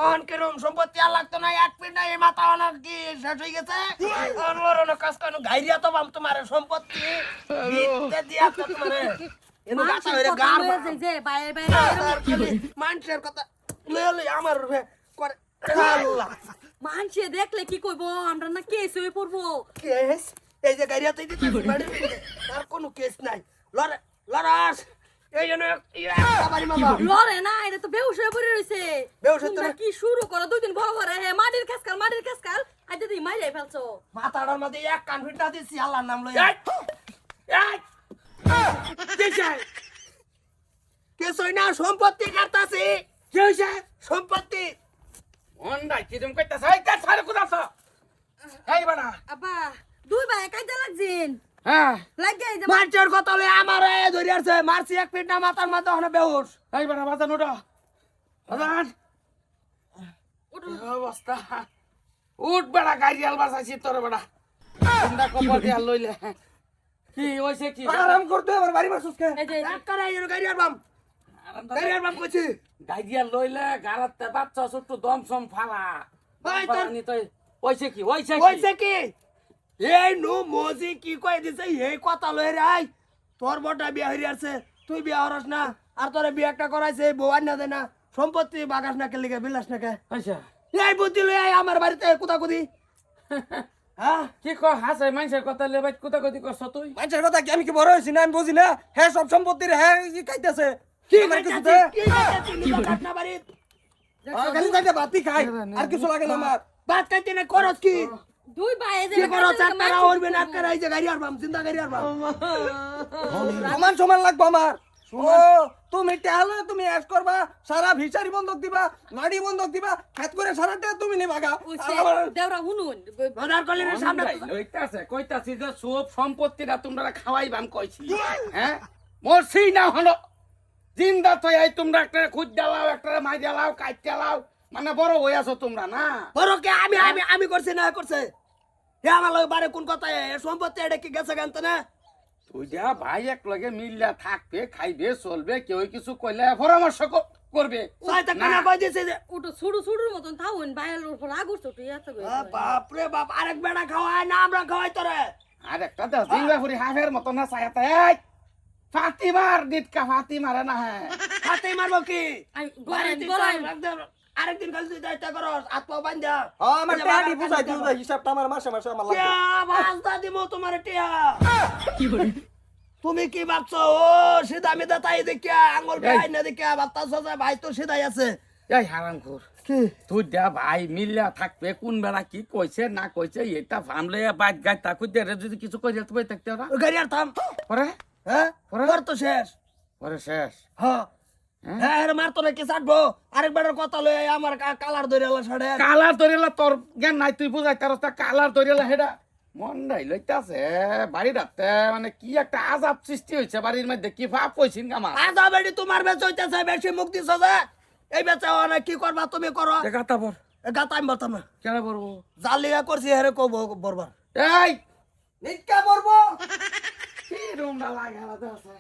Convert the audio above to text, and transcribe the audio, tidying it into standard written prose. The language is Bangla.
অন কেরম সম্পত্তি আর লাগতো না, এক মিনিট না, এই মাথা অনেক কি শেষ হয়ে গেছে। অন্য কাজ কেন গাইরিয়া তো বাম তোমার সম্পত্তি বিতে দিয়া তো তোমার এনো গাছা হইরে গার যে বাইরে বাইরে মানুষের কথা লই আমার করে আল্লাহ মানুষে দেখলে কি কইবো আমরা না কেস হয়ে পড়বো। কেস এই যে গাইরিয়াতে দিতে বাড়ি আর কোনো কেস নাই। লড়ে লড়াস এই জন্য বাড়ি মামা লরে না, এটা তো বেহুশ হয়ে পড়ে রইছে। বেহুশ হতে তোমরা কি শুরু করো দুই দিন বড় বড় হে মাটির খেসকাল আজ তুই মাইরে ফেলছো। মাথাটার মধ্যে এক কান ফিটা দিছি আল্লাহর নাম লই কেস হই না সম্পত্তি কাটতাছি। কি হইছে সম্পত্তি অন্ডাই কিরম কইতাছ এই কাজ ছাড়ে কোদাছ এই বাড়া আব্বা দুই ভাই কাইতে লাগছিন হ্যাঁ লাগে এই যে মারচর কথা লই আমার ধরি আছে মারছি এক ফিট না মাথার মধ্যে হনে বেহুশ। এই বাড়া বাজান ওটা বাজান অবস্থা উঠ বেড়া গাড়ি আল বাসাইছি তোর বেড়া চিন্তা কপর দিয়া লইলে কি হইছে কি আরাম করতে আমার বাড়ি মারছস কে এই যে এক করে এই গাড়ির বাম কইছি গাইডিয়া লইলে গালাতে বাচ্চা ছোট দম সম ফালা ভাই তোর নি তো হইছে কি হইছে কইছে কি এই নো মোজি কি কই দিছে এই কথা লই রে আই তোর বড়টা বিয়া হইরি আছে তুই বিয়া হরস না আর তোরে বিয়া একটা করাইছে বউ আন্না দে না সম্পত্তি বাগাস না কে লিগে বিলাস না কে আচ্ছা এই বুদ্ধি লই আই আমার বাড়িতে কুতাকুতি হ্যাঁ কি ক হাসে মানুষের কথা লেবাই কুতাকুতি করছ তুই মানুষের কথা কি আমি কি বড় হয়েছি না আমি বুঝি না হ্যাঁ সব সম্পত্তির হ্যাঁ খাইতেছে কি আমার কইতাছি কিছুতে? কি কইতাছি নিবা কাটনা বাড়ি খালি যাইতে বাতি খাই আর কিছু লাগে না আমার বাত কাইতে না করস কি দুই ভাই এই যে কি করস চাকরা হইবে না করে এই যে গাড়ি আর বাম চিন্তা গাড়ি আর বাম সমান সমান লাগবো আমার ও তুমি তাহলে তুমি এস করবা সারা ভিসারি বন্ধক দিবা নাড়ি বন্ধক দিবা খেত করে সারাটা তুমি নিবা গা দেওরা হুনুন বাজার কলির সামনে লইতাছে কইতাছি যে সব সম্পত্তিটা তোমরা খাওয়াইবাম কইছি হ্যাঁ মরছি না হলো জিন্দা তো এই তোমরা একটা খুদ দাও একটা মাই দাও কাট দাও মানে বড় হই আছো তোমরা না বড় কে আমি আমি আমি করছি না করছে হে আমার লগে বারে কোন কথা এ সম্পত্তি এটা কি গেছে গান্ত না তুই যা ভাই এক লগে মিললে থাকবে খাইবে চলবে কেউ কিছু কইলে পরামর্শ করবে ছয়টা কানা কই দিছে যে ওটা ছুড়ুর মতন থাউন বাইরের উপর আগুর চটে এত বাপ রে বাপ আরেক বেড়া খাওয়ায় না আমরা খাওয়াই তোরে আর একটা দশ দিন ফুরি হাফের মতন না চাইতে এই ফাতিমার দিতকা ফাতিমারে না হ্যাঁ হাতে মারবো কি বলেন আরেকদিন কাল তুই দায়িত্ব করস আত্মা বান্ধা আমার টাড়ি বুঝাই দিও হিসাবটা আমার মাসে মাসে আমার লাগবে বাজদা দিব তোমার টিয়া তুমি কি ভাবছো ও সিধা মিদা তাই দেখিয়া আঙ্গুল ভাই না দেখিয়া বাতাস ভাই তো সিধাই আছে এই হারামখোর তুই দা ভাই মিল্লা থাকবে কোন বেলা কি কইছে না কইছে এটা ফামলে বাদ গাই তাকু দে যদি কিছু কইতে তুই থাকতে না গাড়ি আর থাম পরে হ্যাঁ পর তো শেষ পরে শেষ হ্যাঁ হ্যাঁ এর মার তো নাকি চাটবো আরেকবারের কথা লই আমার কালার ধরে এলা সাড়ে কালার ধরেলা তোর জ্ঞান নাই তুই বুঝাই তার কালার ধরেলা হেডা মন নাই লইতাছে বাড়ি রাখতে মানে কি একটা আজাব সৃষ্টি হয়েছে বাড়ির মধ্যে কি ভাব কইছিন আমার আজা বেড়ি তোমার বেচ হইতেছে বেশি মুখ দিছ যে এই বেচা না কি করবা তুমি করো গাতা বর গাতা আমি বলতাম না কেন বলবো জালিয়া করছি হেরে কব বরবার এই নিকা পড়বো কি রুমটা লাগা আছে